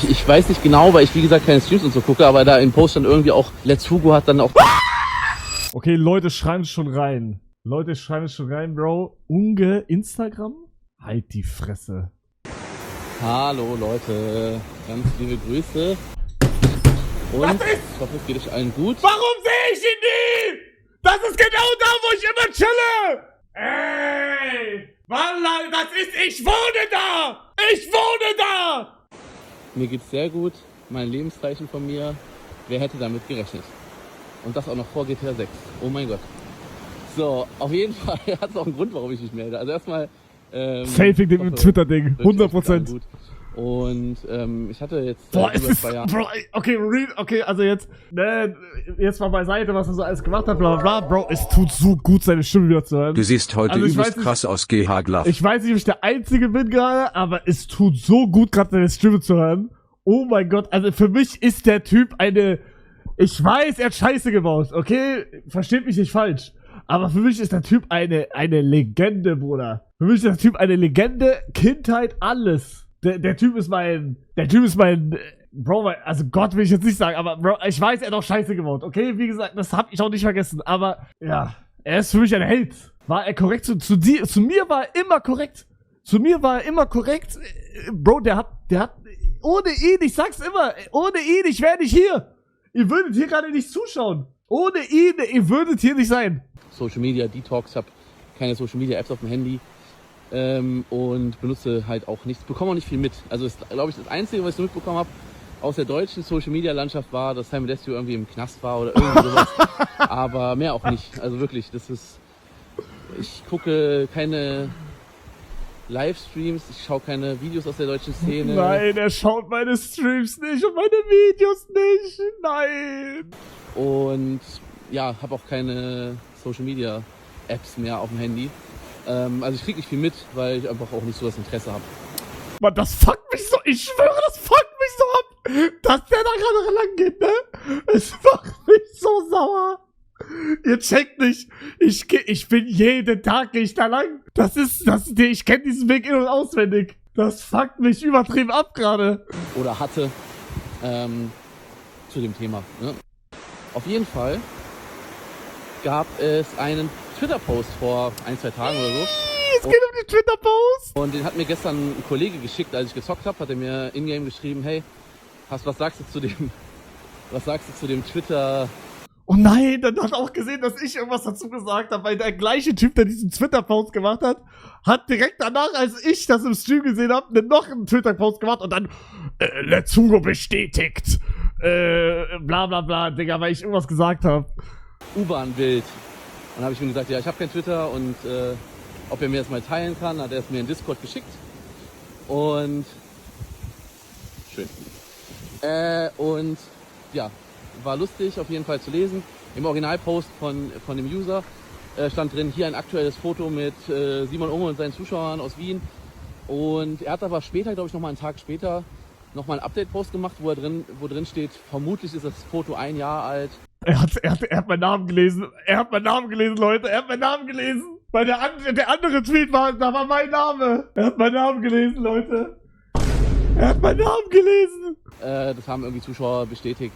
Ich weiß nicht genau, weil ich wie gesagt keine Streams und so gucke, aber da im Post dann irgendwie auch Let's Hugo hat dann auch... Okay, Leute schreiben es schon rein. Leute schreiben es schon rein, Bro. Unge Instagram? Halt die Fresse. Hallo Leute, ganz liebe Grüße. Und ich hoffe, es geht euch allen gut. Warum sehe ich ihn nie? Das ist genau da, wo ich immer chille. Ey, Wallah, das ist, ich wohne da. Ich wohne da. Mir geht's sehr gut, mein Lebenszeichen von mir. Wer hätte damit gerechnet? Und das auch noch vor GTA 6. Oh mein Gott. So, auf jeden Fall hat es auch einen Grund, warum ich mich melde. Also erstmal... Safe wegen dem Twitter-Ding, 100%. Und ich hatte jetzt Boah, über 2 Jahre... Bro, okay, also jetzt, ne, jetzt mal beiseite, was er so alles gemacht hat, bla bla bla. Bro, es tut so gut, seine Stimme wieder zu hören. Du siehst heute Also übelst krass aus, GH Glove. Ich weiß nicht, ob ich der Einzige bin gerade, aber es tut so gut, gerade seine Stimme zu hören. Oh mein Gott, also für mich ist der Typ eine... Ich weiß, er hat Scheiße gebaut, okay? Versteht mich nicht falsch. Aber für mich ist der Typ eine Legende, Bruder. Für mich ist der Typ eine Legende, Kindheit, alles. Der Typ ist mein, Bro, also Gott will ich jetzt nicht sagen, aber Bro, ich weiß, er hat auch Scheiße gebaut, okay? Wie gesagt, das hab ich auch nicht vergessen, aber ja, er ist für mich ein Held. War er korrekt zu mir war er immer korrekt. Zu mir war er immer korrekt. Bro, der hat, ohne ihn, ich sag's immer, ohne ihn, ich wäre nicht hier. Ihr würdet hier gerade nicht zuschauen. Ohne ihn, ihr würdet hier nicht sein. Social Media Detox, habe keine Social Media Apps auf dem Handy und benutze halt auch nichts, bekomme auch nicht viel mit. Also ist, glaube ich, das Einzige, was ich so mitbekommen habe aus der deutschen Social Media Landschaft war, dass Simon Desue irgendwie im Knast war oder irgendwie sowas. Aber mehr auch nicht. Also wirklich, das ist, ich gucke keine Livestreams, ich schaue keine Videos aus der deutschen Szene. Nein, er schaut meine Streams nicht und meine Videos nicht. Nein. Und ja, habe auch keine Social Media Apps mehr auf dem Handy. Also ich krieg nicht viel mit, weil ich einfach auch nicht so das Interesse habe. Mann, das fuckt mich so, ich schwöre, das fuckt mich so ab, dass der da gerade lang geht, ne? Es macht mich so sauer. Ihr checkt nicht, ich bin jeden Tag gehe ich da lang. Ich kenne diesen Weg in- und auswendig. Das fuckt mich übertrieben ab gerade. Oder hatte zu dem Thema. Ne? Auf jeden Fall gab es einen Twitter-Post vor 1-2 Tagen oder so. Es geht um die Twitter-Post. Und den hat mir gestern ein Kollege geschickt, als ich gezockt habe, hat er mir in-game geschrieben, hey, was sagst du zu dem Twitter... Oh nein, dann hat er auch gesehen, dass ich irgendwas dazu gesagt habe, weil der gleiche Typ, der diesen Twitter-Post gemacht hat, hat direkt danach, als ich das im Stream gesehen habe, noch einen Twitter-Post gemacht und dann Let's Hugo bestätigt. Bla bla bla, Digga, weil ich irgendwas gesagt habe. U-Bahn-Bild. Und dann habe ich ihm gesagt, ja, ich habe kein Twitter und ob er mir das mal teilen kann, hat er es mir in Discord geschickt. Und schön. Und ja, war lustig auf jeden Fall zu lesen. Im Originalpost von dem User stand drin, hier ein aktuelles Foto mit Simon Unge und seinen Zuschauern aus Wien. Und er hat aber später, glaube ich, nochmal einen Tag später, nochmal einen Update-Post gemacht, wo drin steht, vermutlich ist das Foto 1 Jahr alt. Er hat meinen Namen gelesen. Er hat meinen Namen gelesen, Leute. Er hat meinen Namen gelesen. Weil der andere Tweet war, da war mein Name. Er hat meinen Namen gelesen, Leute. Er hat meinen Namen gelesen. Das haben irgendwie Zuschauer bestätigt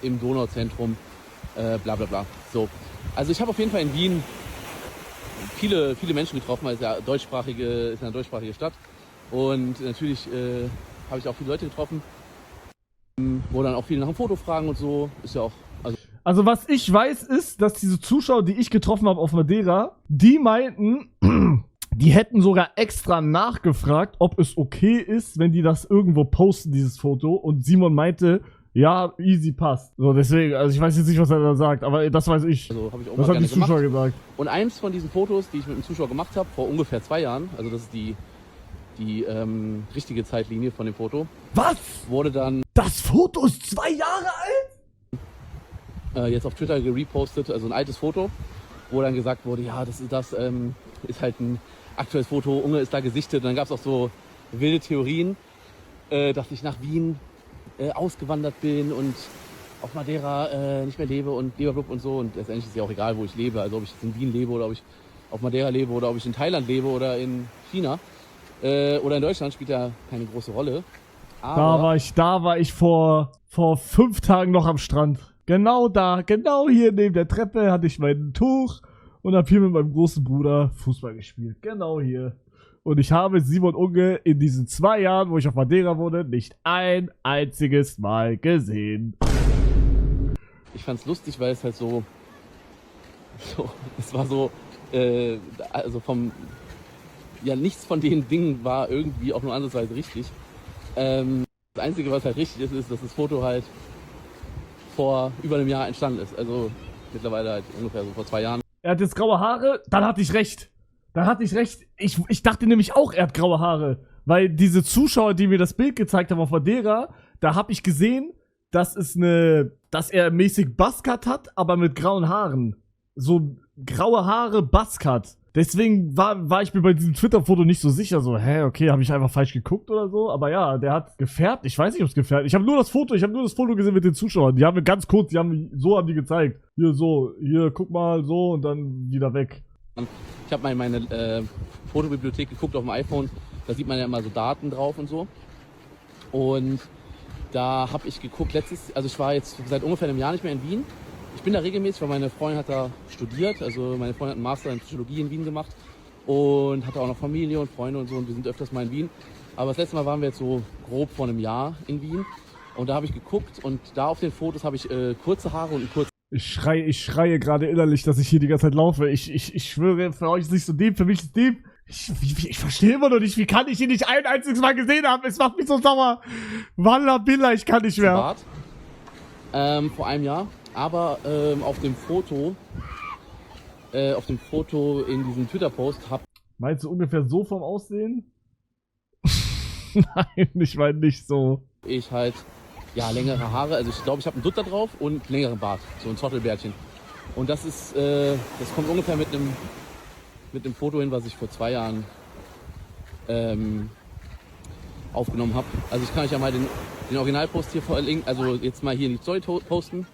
im Donauzentrum. Bla bla bla. So. Also ich habe auf jeden Fall in Wien viele Menschen getroffen, weil es ja eine deutschsprachige Stadt. Und natürlich habe ich auch viele Leute getroffen, wo dann auch viele nach dem Foto fragen und so. Ist ja auch. Also was ich weiß ist, dass diese Zuschauer, die ich getroffen habe auf Madeira, die meinten, die hätten sogar extra nachgefragt, ob es okay ist, wenn die das irgendwo posten, dieses Foto. Und Simon meinte, ja, easy, passt. So, deswegen, also ich weiß jetzt nicht, was er da sagt, aber das weiß ich. Also habe ich auch das mal haben die gerne Zuschauer gemacht. gesagt. Und eins von diesen Fotos, die ich mit einem Zuschauer gemacht habe, vor ungefähr 2 Jahren, also das ist die richtige Zeitlinie von dem Foto. Was? Wurde dann... Das Foto ist 2 Jahre alt? Jetzt auf Twitter gerepostet, also ein altes Foto, wo dann gesagt wurde, ja, das ist halt ein aktuelles Foto, Unge ist da gesichtet. Und dann gab es auch so wilde Theorien, dass ich nach Wien ausgewandert bin und auf Madeira nicht mehr lebe und blablabla und so. Und letztendlich ist ja auch egal, wo ich lebe, also ob ich jetzt in Wien lebe oder ob ich auf Madeira lebe oder ob ich in Thailand lebe oder in China oder in Deutschland, spielt ja keine große Rolle. Aber Da war ich vor 5 Tagen noch am Strand. Genau da, genau hier neben der Treppe hatte ich mein Tuch und habe hier mit meinem großen Bruder Fußball gespielt. Genau hier. Und ich habe Simon Unge in diesen 2 Jahren, wo ich auf Madeira wohne, nicht ein einziges Mal gesehen. ich fand's lustig, weil es halt so es war so, also ja, nichts von den Dingen war irgendwie auch nur ansatzweise richtig. Das Einzige, was halt richtig ist, dass das Foto halt vor über einem Jahr entstanden ist. Also mittlerweile halt ungefähr so vor 2 Jahren. Er hat jetzt graue Haare, dann hatte ich recht. Ich dachte nämlich auch, er hat graue Haare. Weil diese Zuschauer, die mir das Bild gezeigt haben auf Madeira, da habe ich gesehen, dass er mäßig Buzzcut hat, aber mit grauen Haaren. So graue Haare, Buzzcut. Deswegen war ich mir bei diesem Twitter-Foto nicht so sicher, so, okay, habe ich einfach falsch geguckt oder so? Aber ja, der hat gefärbt, ich weiß nicht, ob es gefärbt. Ich habe nur das Foto gesehen mit den Zuschauern. Die haben mir ganz kurz, haben die gezeigt. Hier, guck mal, so und dann wieder weg. Ich habe mal in meine Fotobibliothek geguckt auf dem iPhone, da sieht man ja immer so Daten drauf und so. Und da habe ich geguckt, also ich war jetzt seit ungefähr einem Jahr nicht mehr in Wien. Ich bin da regelmäßig, weil meine Freundin hat da studiert, also meine Freundin hat einen Master in Psychologie in Wien gemacht und hatte auch noch Familie und Freunde und so und wir sind öfters mal in Wien. Aber das letzte Mal waren wir jetzt so grob vor einem Jahr in Wien und da habe ich geguckt und da auf den Fotos habe ich kurze Haare und einen kurzen. Ich schreie gerade innerlich, dass ich hier die ganze Zeit laufe. Ich schwöre, für euch ist es nicht so deep, für mich ist es deep. Ich verstehe immer noch nicht, wie kann ich ihn nicht ein einziges Mal gesehen haben? Es macht mich so sauer. Walla Billa, ich kann nicht mehr. Bart, vor einem Jahr. Aber auf dem Foto in diesem Twitter-Post Meinst du ungefähr so vom Aussehen? Nein, ich meine nicht so. Ich halt, ja, längere Haare. Also ich glaube, ich habe einen Dutt da drauf und längeren Bart. So ein Zottelbärtchen. Und das ist, das kommt ungefähr mit einem Foto hin, was ich vor 2 Jahren aufgenommen habe. Also ich kann euch ja mal den Originalpost hier verlinken. Also jetzt mal hier in die Story posten.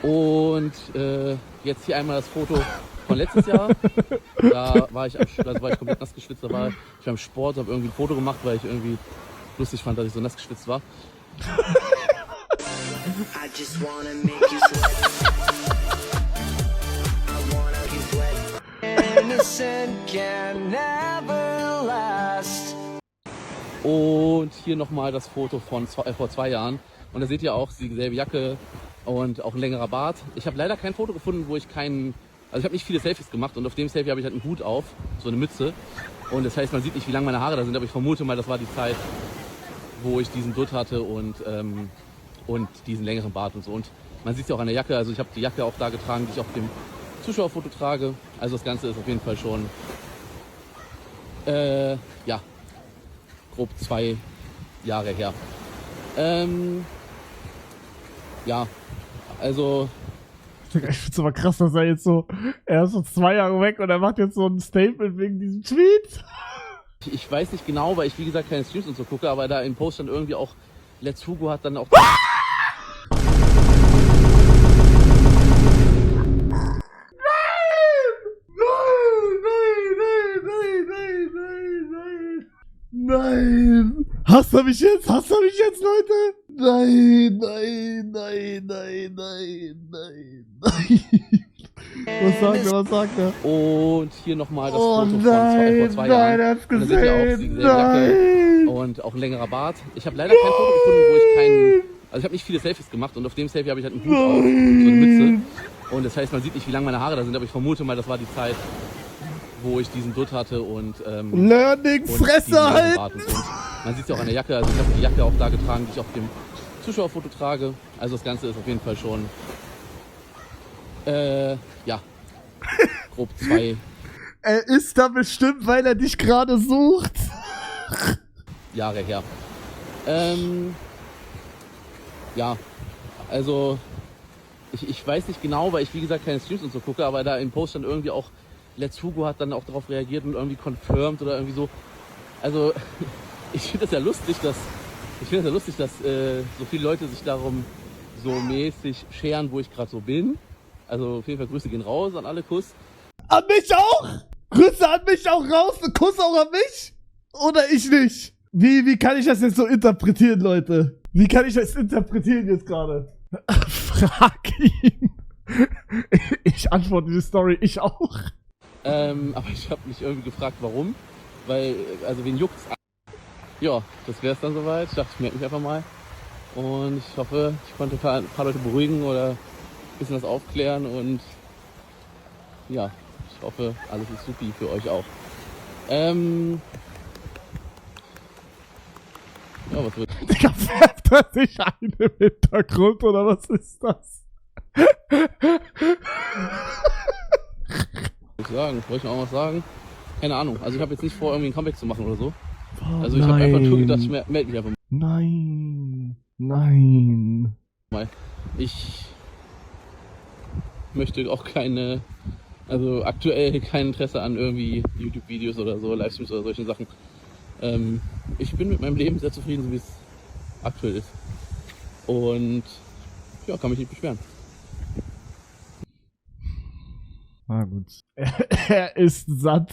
Und jetzt hier einmal das Foto von letztes Jahr. Da war ich komplett nass geschwitzt. Da war ich beim Sport, habe irgendwie ein Foto gemacht, weil ich irgendwie lustig fand, dass ich so nass geschwitzt war. I just wanna make you sweat. I wanna make you sweat. Innocent can never last. Und hier nochmal das Foto von vor 2 Jahren. Und da seht ihr auch dieselbe Jacke und auch ein längerer Bart. Ich habe leider kein Foto gefunden, wo ich also ich habe nicht viele Selfies gemacht und auf dem Selfie habe ich halt einen Hut auf, so eine Mütze. Und das heißt, man sieht nicht, wie lang meine Haare da sind, aber ich vermute mal, das war die Zeit, wo ich diesen Dutt hatte und diesen längeren Bart und so. Und man sieht es ja auch an der Jacke, also ich habe die Jacke auch da getragen, die ich auf dem Zuschauerfoto trage. Also das Ganze ist auf jeden Fall schon, ja, grob 2 Jahre her. Ja, also... Ich find's aber krass, dass er ist so 2 Jahre weg und er macht jetzt so ein Statement wegen diesem Tweet. Ich weiß nicht genau, weil ich wie gesagt keine Streams und so gucke, aber da im Post dann irgendwie auch Let's Hugo hat dann auch... Nein! Hasst er mich jetzt? Leute? Nein. Was sagt er? Und hier nochmal das Foto von vor 2 Jahren. Nein, er hat's gesehen. Da seht ihr auch dieselbe Jacke und auch ein längerer Bart. Ich habe leider kein Foto gefunden, wo ich also ich habe nicht viele Selfies gemacht und auf dem Selfie habe ich halt einen Hut auf, so eine Mütze. Und das heißt, man sieht nicht, wie lang meine Haare da sind, aber ich vermute mal, das war die Zeit, wo ich diesen Dutt hatte und Learning, Fresse halt! Und man sieht es ja auch an der Jacke, also ich habe die Jacke auch da getragen, die ich auf dem Zuschauerfoto trage. Also das Ganze ist auf jeden Fall schon, ja, grob 2 Er ist da bestimmt, weil er dich gerade sucht. Jahre her. Ja, also ich weiß nicht genau, weil ich wie gesagt keine Streams und so gucke, aber da im Post dann irgendwie auch Let's Hugo hat dann auch darauf reagiert und irgendwie confirmed oder irgendwie so. Also ich finde das ja lustig, dass Ich finde es ja lustig, dass so viele Leute sich darum so mäßig scheren, wo ich gerade so bin. Also auf jeden Fall Grüße gehen raus an alle Kuss. An mich auch? Grüße an mich auch raus? Ein Kuss auch an mich? Oder ich nicht? Wie kann ich das jetzt so interpretieren, Leute? Wie kann ich das interpretieren jetzt gerade? Frag ihn. Ich antworte die Story, ich auch. Aber ich habe mich irgendwie gefragt, warum. Weil, also wen juckt's? Ja, das wäre es dann soweit. Ich dachte, ich melde mich einfach mal. Und ich hoffe, ich konnte ein paar Leute beruhigen oder ein bisschen was aufklären. Und ja, ich hoffe, alles ist supi für euch auch. Ja, was wird? Digga, färbt er sich ein im Hintergrund oder was ist das? Was sagen? Wollte ich noch was sagen? Keine Ahnung. Also ich habe jetzt nicht vor, irgendwie ein Comeback zu machen oder so. Oh, Also ich habe einfach nur gedacht, ich melde mich einfach Nein. Nein. mal. Ich möchte auch keine, also aktuell kein Interesse an irgendwie YouTube-Videos oder so, Livestreams oder solchen Sachen. Ich bin mit meinem Leben sehr zufrieden, so wie es aktuell ist. Und ja, kann mich nicht beschweren. Na gut. Er ist satt.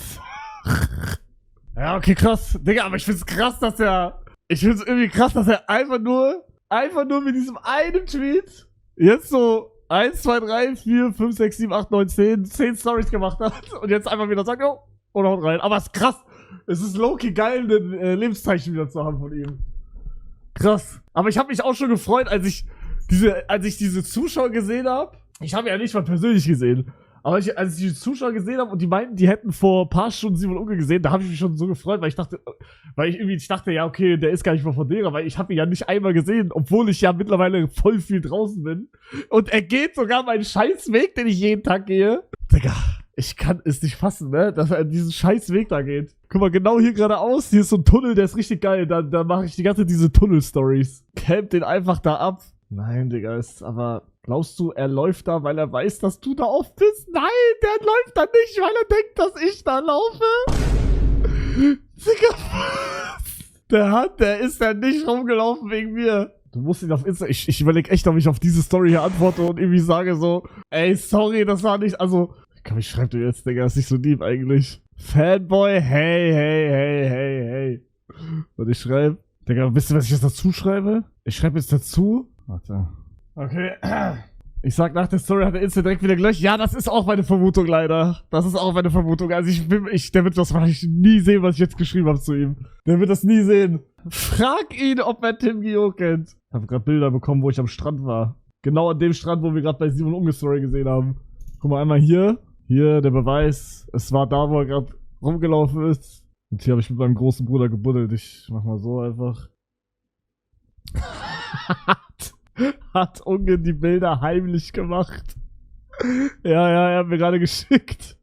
Ja, okay, krass. Digga, aber ich find's krass, dass er. Ich find's irgendwie krass, dass er einfach nur mit diesem einen Tweet jetzt so 1, 2, 3, 4, 5, 6, 7, 8, 9, 10 Stories gemacht hat und jetzt einfach wieder sagt, jo, und haut rein. Aber es ist krass. Es ist low-key geil, ein Lebenszeichen wieder zu haben von ihm. Krass. Aber ich habe mich auch schon gefreut, als ich diese Zuschauer gesehen habe. Ich habe ja nicht mal persönlich gesehen. Aber als ich die Zuschauer gesehen habe und die meinten, die hätten vor ein paar Stunden Simon Unge gesehen, da habe ich mich schon so gefreut, weil ich dachte, ja, okay, der ist gar nicht mal von derer, weil ich habe ihn ja nicht einmal gesehen, obwohl ich ja mittlerweile voll viel draußen bin. Und er geht sogar meinen scheiß Weg, den ich jeden Tag gehe. Digga, ich kann es nicht fassen, ne, dass er diesen scheiß Weg da geht. Guck mal, genau hier geradeaus, hier ist so ein Tunnel, der ist richtig geil. Da mache ich die ganze Zeit diese Tunnel-Stories. Camp den einfach da ab. Nein, Digga, aber glaubst du, er läuft da, weil er weiß, dass du da oft bist? Nein, der läuft da nicht, weil er denkt, dass ich da laufe. Digga, der ist ja nicht rumgelaufen wegen mir. Du musst ihn auf Insta, ich überlege echt, ob ich auf diese Story hier antworte und irgendwie sage so, ey, sorry, das war nicht, also, komm, ich schreib dir jetzt, Digga, ist nicht so lieb eigentlich. Fanboy, hey. Und ich schreibe, Digga, wisst ihr, was ich jetzt dazu schreibe? Ich schreibe jetzt dazu. Warte. Okay. Ich sag, nach der Story hat der Insta direkt wieder gelöscht. Ja, das ist auch meine Vermutung, leider. Das ist auch meine Vermutung. Also der wird das wahrscheinlich nie sehen, was ich jetzt geschrieben habe zu ihm. Der wird das nie sehen. Frag ihn, ob er Tim Gio kennt. Ich habe gerade Bilder bekommen, wo ich am Strand war. Genau an dem Strand, wo wir gerade bei Simon Unge Story gesehen haben. Guck mal, einmal hier. Hier, der Beweis. Es war da, wo er gerade rumgelaufen ist. Und hier habe ich mit meinem großen Bruder gebuddelt. Ich mach mal so einfach. Hat Unge die Bilder heimlich gemacht. Ja, er hat mir gerade geschickt.